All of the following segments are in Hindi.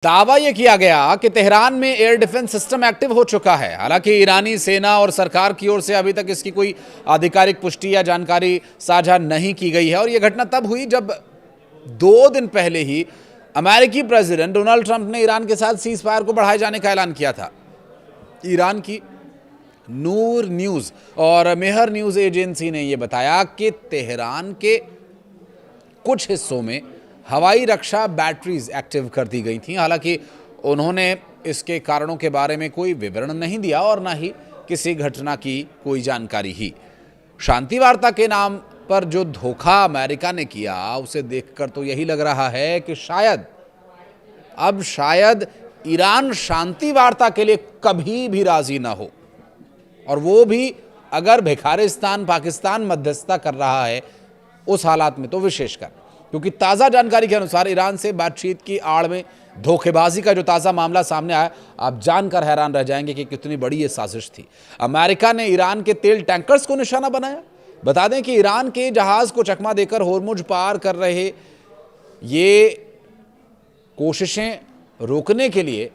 दावा यह किया गया कि तेहरान में एयर डिफेंस सिस्टम एक्टिव हो चुका है। हालांकि ईरानी सेना और सरकार की ओर से अभी तक इसकी कोई आधिकारिक पुष्टि या जानकारी साझा नहीं की गई है। और यह घटना तब हुई जब 2 दिन पहले ही अमेरिकी प्रेसिडेंट डोनाल्ड ट्रंप ने ईरान के साथ सीज फायर को बढ़ाए जाने का ऐलान किया था। ईरान की नूर न्यूज और मेहर न्यूज एजेंसी ने यह बताया कि तेहरान के कुछ हिस्सों में हवाई रक्षा बैटरीज एक्टिव कर दी गई थीं। हालांकि उन्होंने इसके कारणों के बारे में कोई विवरण नहीं दिया और न ही किसी घटना की कोई जानकारी ही। शांति वार्ता के नाम पर जो धोखा अमेरिका ने किया उसे देखकर तो यही लग रहा है कि शायद ईरान शांति वार्ता के लिए कभी भी राजी ना हो, और वो भी अगर भिखारिस्तान पाकिस्तान मध्यस्थता कर रहा है उस हालात में तो विशेषकर, क्योंकि ताज़ा जानकारी के अनुसार ईरान से बातचीत की आड़ में धोखेबाजी का जो ताज़ा मामला सामने आया, आप जानकर हैरान रह जाएंगे कि कितनी बड़ी ये साजिश थी। अमेरिका ने ईरान के तेल टैंकर्स को निशाना बनाया। बता दें कि ईरान के जहाज़ को चकमा देकर होर्मुज पार कर रहे ये कोशिशें रोकने के लिए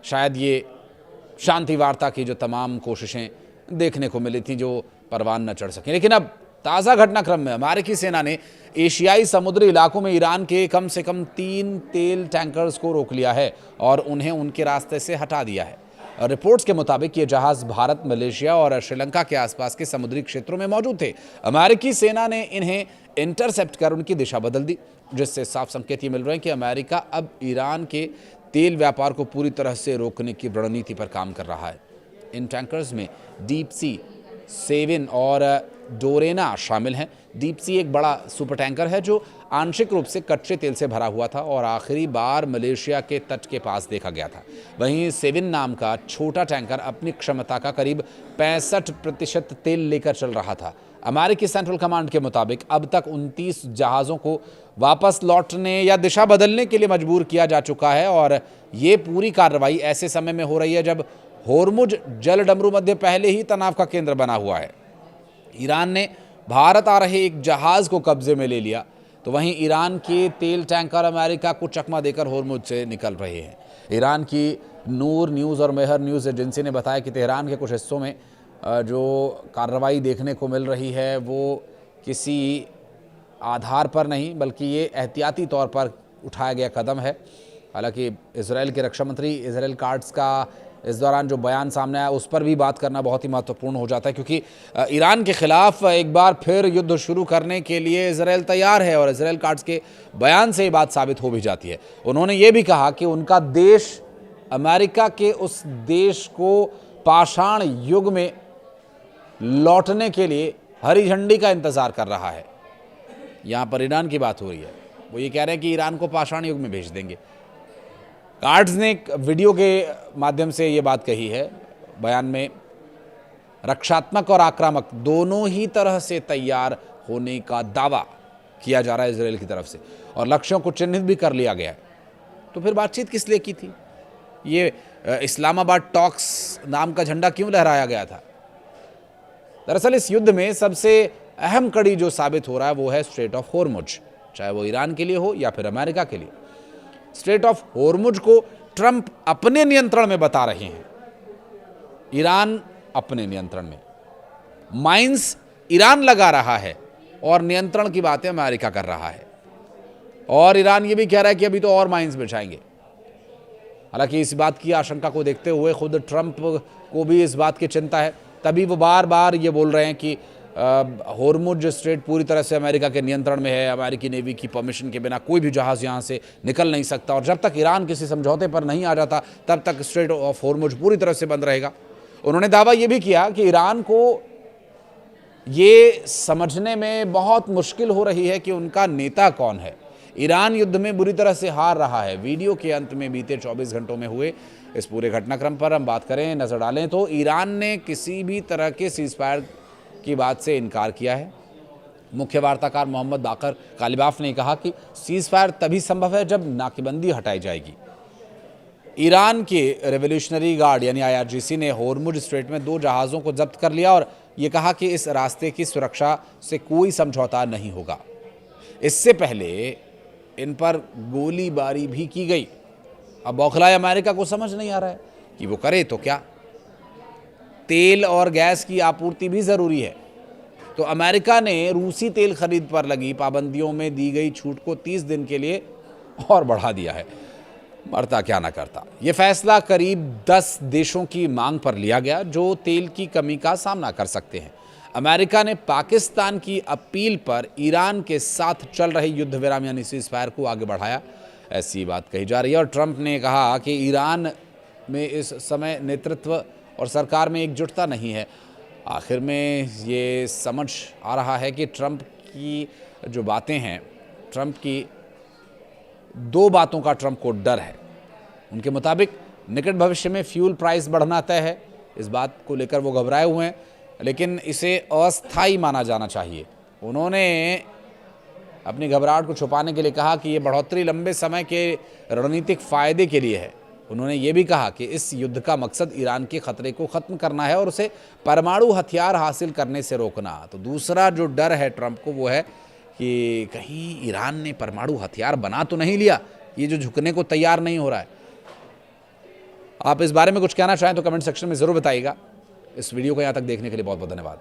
शायद ये शांति वार्ता की जो तमाम कोशिशें देखने को मिली थी जो परवान न चढ़ सकें। लेकिन अब ताज़ा घटनाक्रम में अमेरिकी सेना ने एशियाई समुद्री इलाकों में ईरान के कम से कम 3 तेल टैंकर्स को रोक लिया है और उन्हें उनके रास्ते से हटा दिया है। रिपोर्ट्स के मुताबिक ये जहाज़ भारत, मलेशिया और श्रीलंका के आसपास के समुद्री क्षेत्रों में मौजूद थे। अमेरिकी सेना ने इन्हें इंटरसेप्ट कर उनकी दिशा बदल दी, जिससे साफ संकेत ये मिल रहे हैं कि अमेरिका अब ईरान के तेल व्यापार को पूरी तरह से रोकने की रणनीति पर काम कर रहा है। इन टैंकर्स में डीप सी 7 और डोरेना शामिल हैं। डीप सी एक बड़ा सुपर टैंकर है जो आंशिक रूप से कच्चे तेल से भरा हुआ था और आखिरी बार मलेशिया के तट के पास देखा गया था। वहीं 7 नाम का छोटा टैंकर अपनी क्षमता का करीब 65% तेल लेकर चल रहा था। अमेरिकी सेंट्रल कमांड के मुताबिक अब तक 29 जहाज़ों को वापस लौटने या दिशा बदलने के लिए मजबूर किया जा चुका है, और ये पूरी कार्रवाई ऐसे समय में हो रही है जब होर्मुज जलडमरू मध्य पहले ही तनाव का केंद्र बना हुआ है। ईरान ने भारत आ रहे एक जहाज़ को कब्जे में ले लिया, तो वहीं ईरान के तेल टैंकर अमेरिका को चकमा देकर होर्मुज से निकल रहे हैं। ईरान की नूर न्यूज़ और मेहर न्यूज़ एजेंसी ने बताया कि तेहरान के कुछ हिस्सों में जो कार्रवाई देखने को मिल रही है वो किसी आधार पर नहीं बल्कि ये एहतियाती तौर पर उठाया गया कदम है। हालांकि इजराइल के रक्षा मंत्री इजराइल काट्स का इस दौरान जो बयान सामने आया उस पर भी बात करना बहुत ही महत्वपूर्ण हो जाता है, क्योंकि ईरान के खिलाफ एक बार फिर युद्ध शुरू करने के लिए इजराइल तैयार है और इजराइल काट्स के बयान से ये बात साबित हो भी जाती है। उन्होंने ये भी कहा कि उनका देश अमेरिका के उस देश को पाषाण युग में लौटने के लिए हरी झंडी का इंतज़ार कर रहा है। यहाँ पर ईरान की बात हो रही है, वो ये कह रहे हैं कि ईरान को पाषाण युग में भेज देंगे। कार्ड्स ने एक वीडियो के माध्यम से ये बात कही है बयान में, रक्षात्मक और आक्रामक दोनों ही तरह से तैयार होने का दावा किया जा रहा है इजराइल की तरफ से, और लक्ष्यों को चिन्हित भी कर लिया गया है। तो फिर बातचीत किस लिए की थी? ये इस्लामाबाद टॉक्स नाम का झंडा क्यों लहराया गया था? दरअसल इस युद्ध में सबसे अहम कड़ी जो साबित हो रहा है वो है स्ट्रेट ऑफ होर्मुज, चाहे वो ईरान के लिए हो या फिर अमेरिका के लिए। स्ट्रेट ऑफ होर्मुज को ट्रंप अपने नियंत्रण में बता रहे हैं, ईरान अपने नियंत्रण में। माइंस ईरान लगा रहा है और नियंत्रण की बातें अमेरिका कर रहा है, और ईरान ये भी कह रहा है कि अभी तो और माइंस बिछाएंगे। हालांकि इस बात की आशंका को देखते हुए खुद ट्रंप को भी इस बात की चिंता है, तभी वो बार बार ये बोल रहे हैं कि होर्मुज स्ट्रेट पूरी तरह से अमेरिका के नियंत्रण में है, अमेरिकी नेवी की परमिशन के बिना कोई भी जहाज़ यहाँ से निकल नहीं सकता, और जब तक ईरान किसी समझौते पर नहीं आ जाता तब तक स्ट्रेट ऑफ होर्मुज पूरी तरह से बंद रहेगा। उन्होंने दावा ये भी किया कि ईरान को ये समझने में बहुत मुश्किल हो रही है कि उनका नेता कौन है। ईरान युद्ध में बुरी तरह से हार रहा है। वीडियो के अंत में बीते 24 घंटों में हुए इस पूरे घटनाक्रम पर हम बात करें, नज़र डालें तो ईरान ने किसी भी तरह के सीज फायर की बात से इनकार किया है। मुख्य वार्ताकार मोहम्मद बाकर कालिबाफ ने कहा कि सीज फायर तभी संभव है जब नाकेबंदी हटाई जाएगी। ईरान के रेवोल्यूशनरी गार्ड यानी IRGC ने होर्मुज स्ट्रेट में 2 जहाज़ों को जब्त कर लिया और ये कहा कि इस रास्ते की सुरक्षा से कोई समझौता नहीं होगा। इससे पहले इन पर गोलीबारी भी की गई। अब बौखलाए अमेरिका को समझ नहीं आ रहा है कि वो करे तो क्या। तेल और गैस की आपूर्ति भी ज़रूरी है, तो अमेरिका ने रूसी तेल खरीद पर लगी पाबंदियों में दी गई छूट को 30 दिन के लिए और बढ़ा दिया है। मरता क्या ना करता। ये फैसला करीब 10 देशों की मांग पर लिया गया जो तेल की कमी का सामना कर सकते हैं। अमेरिका ने पाकिस्तान की अपील पर ईरान के साथ चल रहे युद्ध विराम यानी सीज़ फायर को आगे बढ़ाया, ऐसी बात कही जा रही है। और ट्रंप ने कहा कि ईरान में इस समय नेतृत्व और सरकार में एकजुटता नहीं है। आखिर में ये समझ आ रहा है कि ट्रंप की जो बातें हैं, ट्रंप की 2 बातों का ट्रंप को डर है। उनके मुताबिक निकट भविष्य में फ्यूल प्राइस बढ़ना तय है, इस बात को लेकर वो घबराए हुए हैं, लेकिन इसे अस्थायी माना जाना चाहिए। उन्होंने अपनी घबराहट को छुपाने के लिए कहा कि ये बढ़ोतरी लंबे समय के रणनीतिक फायदे के लिए है। उन्होंने ये भी कहा कि इस युद्ध का मकसद ईरान के खतरे को ख़त्म करना है और उसे परमाणु हथियार हासिल करने से रोकना। तो दूसरा जो डर है ट्रंप को वो है कि कहीं ईरान ने परमाणु हथियार बना तो नहीं लिया, ये जो झुकने को तैयार नहीं हो रहा है। आप इस बारे में कुछ कहना चाहें तो कमेंट सेक्शन में ज़रूर बताइएगा। इस वीडियो को यहाँ तक देखने के लिए बहुत बहुत धन्यवाद।